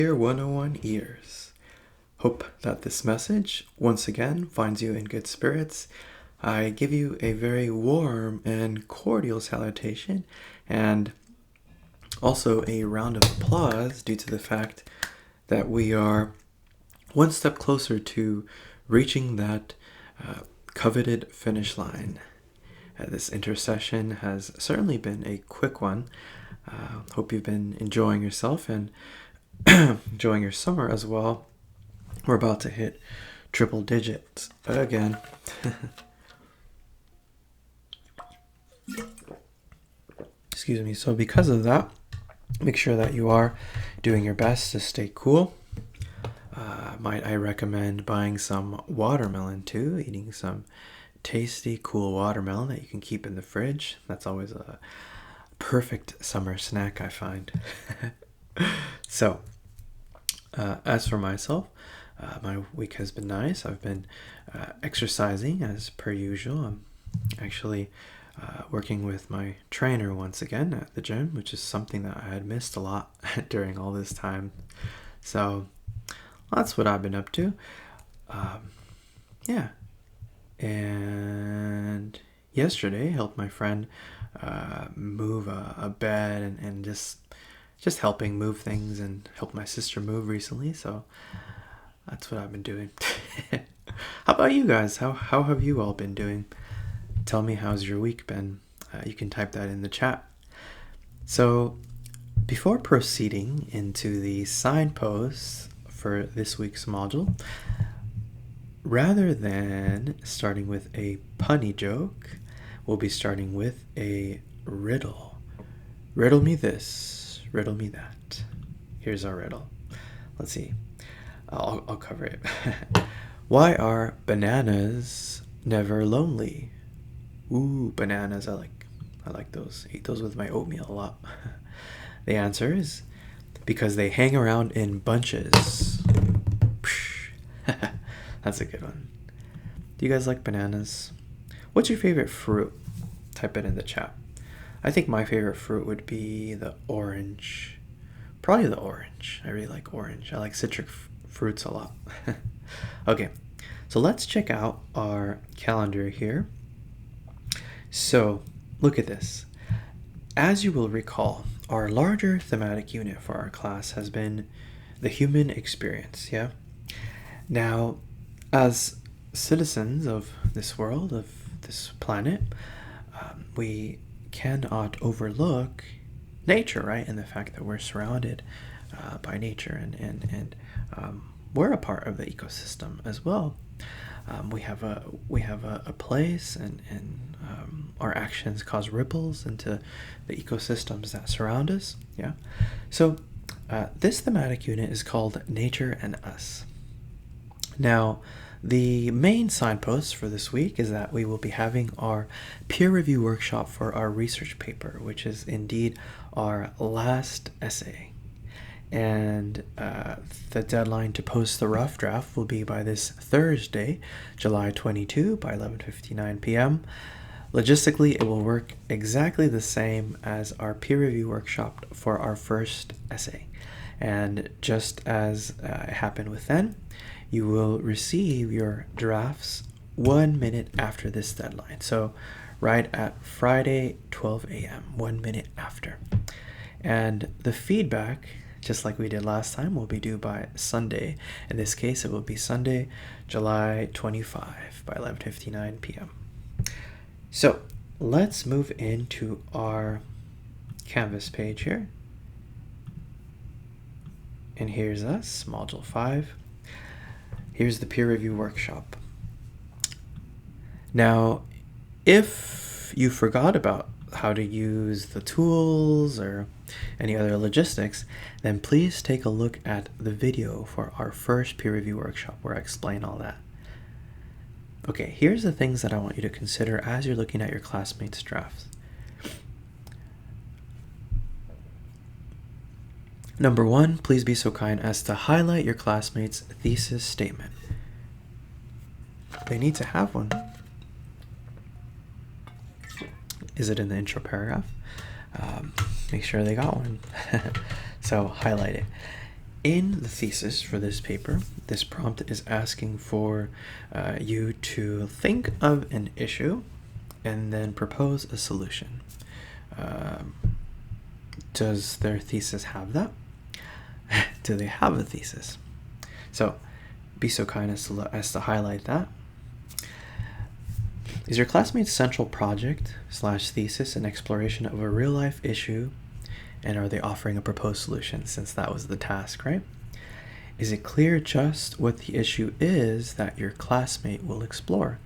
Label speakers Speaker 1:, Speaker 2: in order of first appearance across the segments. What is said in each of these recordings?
Speaker 1: Dear 101 ears, hope that this message once again finds you in good spirits. I give you a very warm and cordial salutation and also a round of applause due to the fact that we are one step closer to reaching that coveted finish line. This intercession has certainly been a quick one. Hope you've been enjoying yourself and enjoying your summer as well. We're about to hit triple digits again. Excuse me. So because of that, make sure that you are doing your best to stay cool. Might I recommend buying some watermelon too, eating some tasty, cool watermelon that you can keep in the fridge. That's always a perfect summer snack, I find. So, as for myself, my week has been nice. I've been exercising as per usual. I'm actually working with my trainer once again at the gym, which is something that I had missed a lot during all this time. So that's what I've been up to. Yeah. And yesterday, I helped my friend move a bed and just helping move things, and helped my sister move recently. So that's what I've been doing. How about you guys? How have you all been doing? Tell me, how's your week been? You can type that in the chat. So before proceeding into the signposts for this week's module, rather than starting with a punny joke, we'll be starting with a riddle. Riddle me this, riddle me that. Here's our riddle. Let's see. I'll cover it. Why are bananas never lonely? Ooh, bananas. I like those. I eat those with my oatmeal a lot. The answer is because they hang around in bunches. That's a good one. Do you guys like bananas? What's your favorite fruit? Type it in the chat. I think my favorite fruit would be the orange. Probably the orange. I really like orange. I like citric fruits a lot. Okay, so let's check out our calendar here. So look at this. As you will recall, our larger thematic unit for our class has been the human experience, yeah? Now, as citizens of this world, of this planet, we cannot overlook nature, right? And the fact that we're surrounded by nature, and we're a part of the ecosystem as well. We have a place, and our actions cause ripples into the ecosystems that surround us. Yeah. So this thematic unit is called Nature and Us. Now, the main signpost for this week is that we will be having our peer review workshop for our research paper, which is indeed our last essay. And the deadline to post the rough draft will be by this Thursday, July 22 by 11:59 p.m. Logistically, it will work exactly the same as our peer review workshop for our first essay. And just as it happened with then, you will receive your drafts 1 minute after this deadline. So right at Friday, 12 a.m., 1 minute after. And the feedback, just like we did last time, will be due by Sunday. In this case, it will be Sunday, July 25 by 11:59 p.m. So let's move into our Canvas page here. And here's us, Module 5. Here's the peer review workshop. Now, if you forgot about how to use the tools or any other logistics, then please take a look at the video for our first peer review workshop where I explain all that. Okay, here's the things that I want you to consider as you're looking at your classmates' drafts. Number 1, please be so kind as to highlight your classmates' thesis statement. They need to have one. Is it in the intro paragraph? Make sure they got one. So highlight it. in the thesis for this paper, this prompt is asking for you to think of an issue and then propose a solution. Does their thesis have that? Do they have a thesis? So be so kind as to highlight that. Is your classmate's central project / thesis an exploration of a real-life issue, and are they offering a proposed solution, since that was the task, right? Is it clear just what the issue is that your classmate will explore?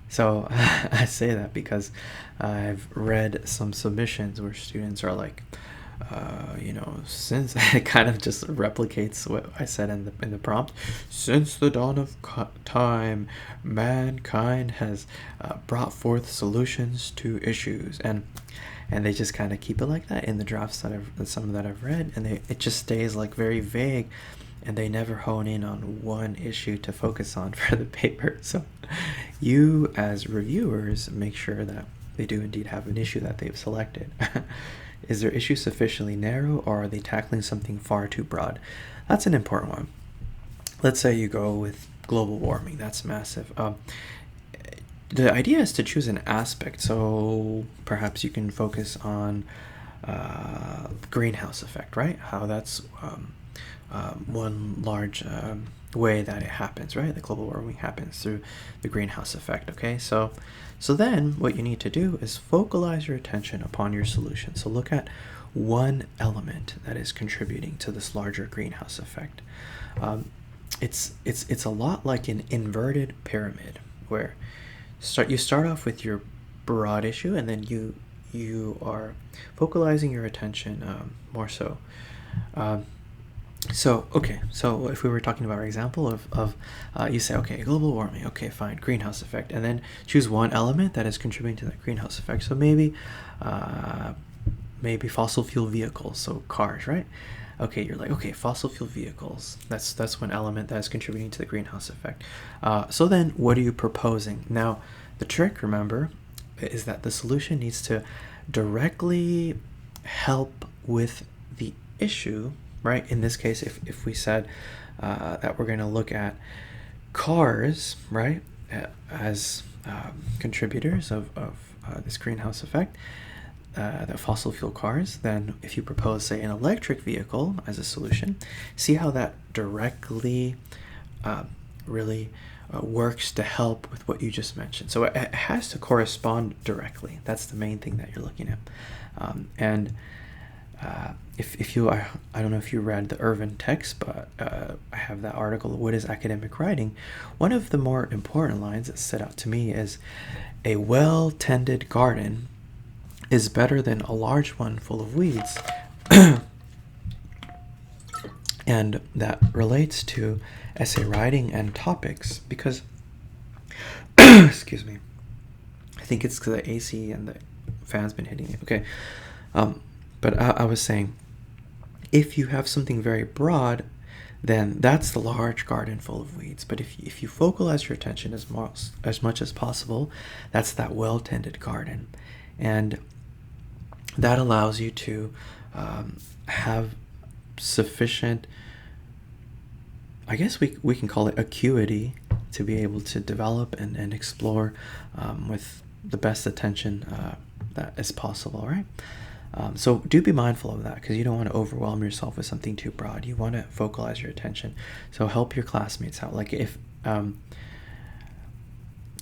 Speaker 1: So I say that because I've read some submissions where students are like, since it kind of just replicates what I said in the prompt. Since the dawn of time, mankind has brought forth solutions to issues, and they just kind of keep it like that in the drafts that I've read, and it just stays like very vague, and they never hone in on one issue to focus on for the paper. So you as reviewers make sure that they do indeed have an issue that they've selected. Is their issue sufficiently narrow, or are they tackling something far too broad? That's an important one. Let's say you go with global warming. That's massive. The idea is to choose an aspect. So perhaps you can focus on greenhouse effect, right? How that's one large way that it happens, right? The global warming happens through the greenhouse effect, okay? So then what you need to do is focalize your attention upon your solution. So look at one element that is contributing to this larger greenhouse effect. It's a lot like an inverted pyramid, where you start off with your broad issue, and then you are focalizing your attention more so. So if we were talking about our example of you say, okay, global warming, okay, fine, greenhouse effect, and then choose one element that is contributing to that greenhouse effect. So maybe fossil fuel vehicles, so cars, right? Okay, you're like, okay, fossil fuel vehicles, that's one element that is contributing to the greenhouse effect. So then what are you proposing? Now, the trick, remember, is that the solution needs to directly help with the issue, right? In this case, if we said that we're going to look at cars, right, as contributors of this greenhouse effect, the fossil fuel cars, then if you propose, say, an electric vehicle as a solution, see how that directly really works to help with what you just mentioned. So it has to correspond directly. That's the main thing that you're looking at. If you, I don't know if you read the Irvin text, but I have that article, What is Academic Writing? One of the more important lines that stood out to me is, a well-tended garden is better than a large one full of weeds. And that relates to essay writing and topics, because, excuse me, I think it's because the AC and the fan's been hitting it. Okay. But I was saying, if you have something very broad, then that's the large garden full of weeds. But if you focalize your attention as much as possible, that's that well-tended garden. And that allows you to have sufficient, I guess we can call it acuity, to be able to develop and explore with the best attention that is possible, right? So do be mindful of that, because you don't want to overwhelm yourself with something too broad. You want to focalize your attention. So help your classmates out. Like if,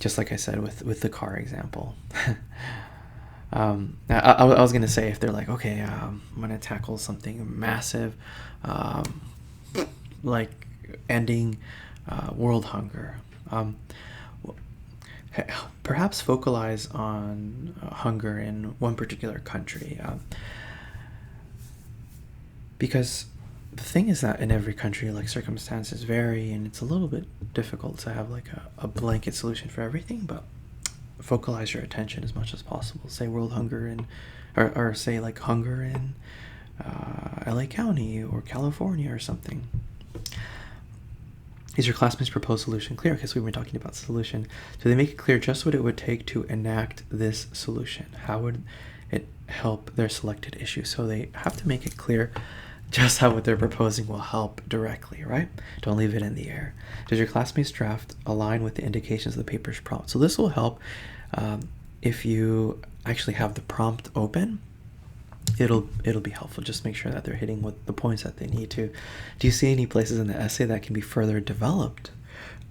Speaker 1: just like I said with the car example, I was going to say, if they're like, okay, I'm going to tackle something massive, like ending world hunger. Perhaps focalize on hunger in one particular country, because the thing is that in every country, like, circumstances vary, and it's a little bit difficult to have like a blanket solution for everything. But focalize your attention as much as possible. Say world hunger in, or say like hunger in LA County or California or something. Is your classmate's proposed solution clear? Okay, so we've been talking about solution. Do they make it clear just what it would take to enact this solution? How would it help their selected issue? So they have to make it clear just how what they're proposing will help directly, right? Don't leave it in the air. Does your classmate's draft align with the indications of the paper's prompt? So this will help if you actually have the prompt open. It'll be helpful. Just make sure that they're hitting with the points that they need to. Do you see any places in the essay that can be further developed?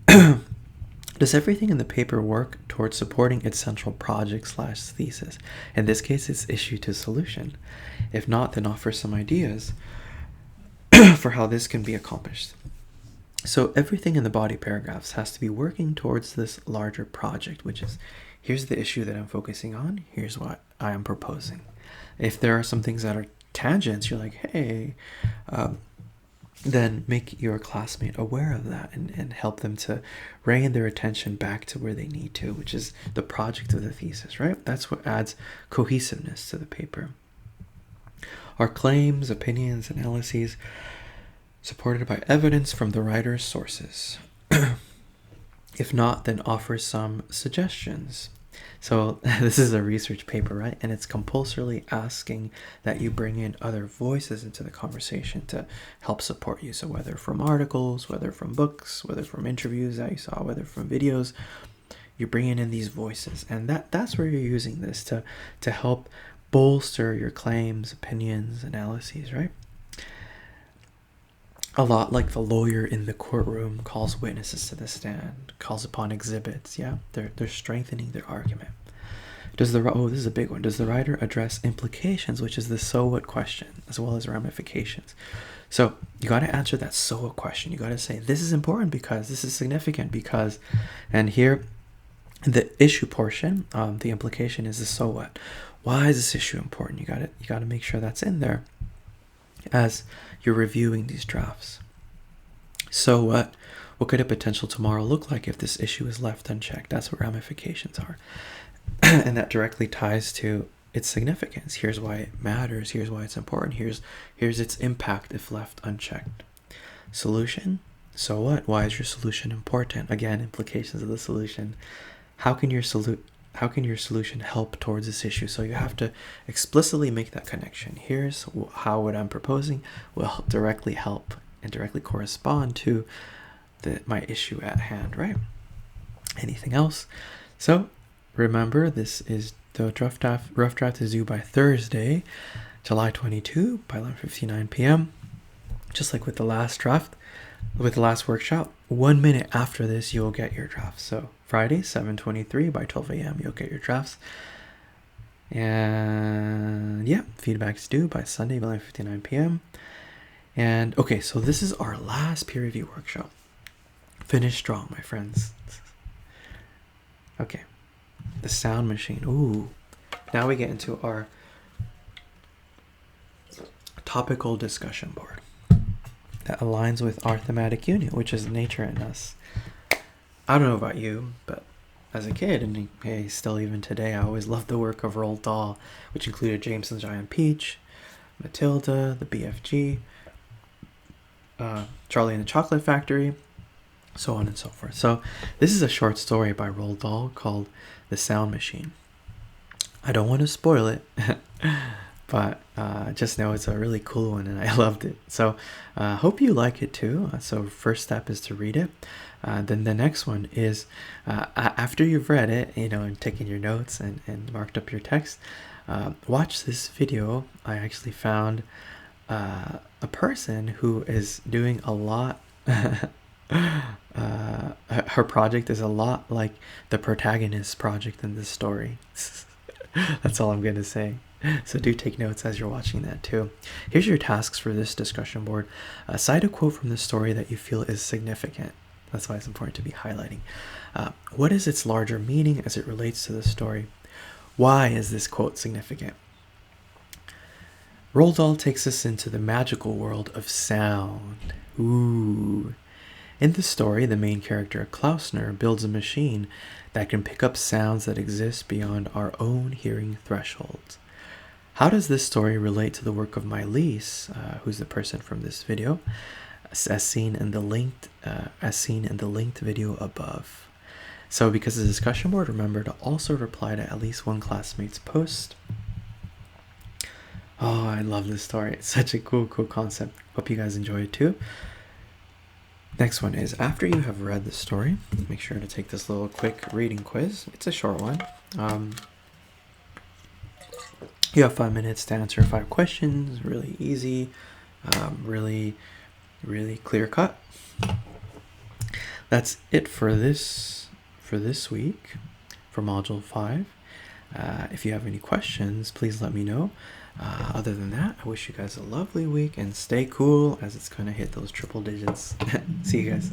Speaker 1: Does everything in the paper work towards supporting its central project/thesis? In this case, it's issue to solution. If not, then offer some ideas for how this can be accomplished. So everything in the body paragraphs has to be working towards this larger project, which is, here's the issue that I'm focusing on, here's what I am proposing. If there are some things that are tangents, you're like, hey, then make your classmate aware of that and help them to rein their attention back to where they need to, which is the project of the thesis, right? That's what adds cohesiveness to the paper. Are claims, opinions, analyses supported by evidence from the writer's sources? If not, then offer some suggestions. So this is a research paper, right? And it's compulsorily asking that you bring in other voices into the conversation to help support you. So whether from articles, whether from books, whether from interviews that you saw, whether from videos, you're bringing in these voices. And that's where you're using this to help bolster your claims, opinions, analyses, right? A lot like the lawyer in the courtroom calls witnesses to the stand, calls upon exhibits. Yeah, they're strengthening their argument. This is a big one. Does the writer address implications, which is the so what question, as well as ramifications? So you got to answer that so what question. You got to say, this is important because, this is significant because, and here the issue portion, the implication is the so what. Why is this issue important? You got to make sure that's in there as you're reviewing these drafts. So what could a potential tomorrow look like if this issue is left unchecked? That's what ramifications are. And that directly ties to its significance. Here's why it matters. Here's why it's important. Here's its impact if left unchecked. Solution. So what? Why is your solution important? Again, implications of the solution. How can your solution help towards this issue? So you have to explicitly make that connection. Here's how what I'm proposing will directly help and directly correspond to my issue at hand, right? Anything else? So remember, this is the rough draft is due by Thursday, July 22 by 11:59 p.m. Just like with the last draft, with the last workshop, 1 minute after this, you'll get your drafts. So Friday, 7:23 by 12 a.m., you'll get your drafts. And yeah, feedback's due by Sunday, 11:59 p.m. And okay, so this is our last peer review workshop. Finish strong, my friends. Okay, the sound machine. Ooh, now we get into our topical discussion board that aligns with our thematic unit, which is nature in us. I don't know about you, but as a kid, and hey, still even today, I always loved the work of Roald Dahl, which included James and the Giant Peach, Matilda, the BFG, Charlie and the Chocolate Factory, so on and so forth. So this is a short story by Roald Dahl called The Sound Machine. I don't want to spoil it, but just know it's a really cool one and I loved it. So hope you like it too. So first step is to read it. Then the next one is after you've read it, and taken your notes and marked up your text, watch this video. I actually found a person who is doing a lot. Her project is a lot like the protagonist's project in this story. That's all I'm going to say. So do take notes as you're watching that too. Here's your tasks for this discussion board. Cite a quote from the story that you feel is significant. That's why it's important to be highlighting. What is its larger meaning as it relates to the story? Why is this quote significant? Roald Dahl takes us into the magical world of sound. Ooh. In the story, the main character, Klausner, builds a machine that can pick up sounds that exist beyond our own hearing thresholds. How does this story relate to the work of Mylise, who's the person from this video, as seen in the linked video above? So because of the discussion board, remember to also reply to at least one classmate's post. Oh, I love this story. It's such a cool concept. Hope you guys enjoy it too. Next one is, after you have read the story, make sure to take this little quick reading quiz. It's a short one. You have 5 minutes to answer 5 questions. Really easy, really clear cut. That's it for this week for module 5. If you have any questions, please let me know. Other than that, I wish you guys a lovely week and stay cool, as it's gonna hit those triple digits. See you guys.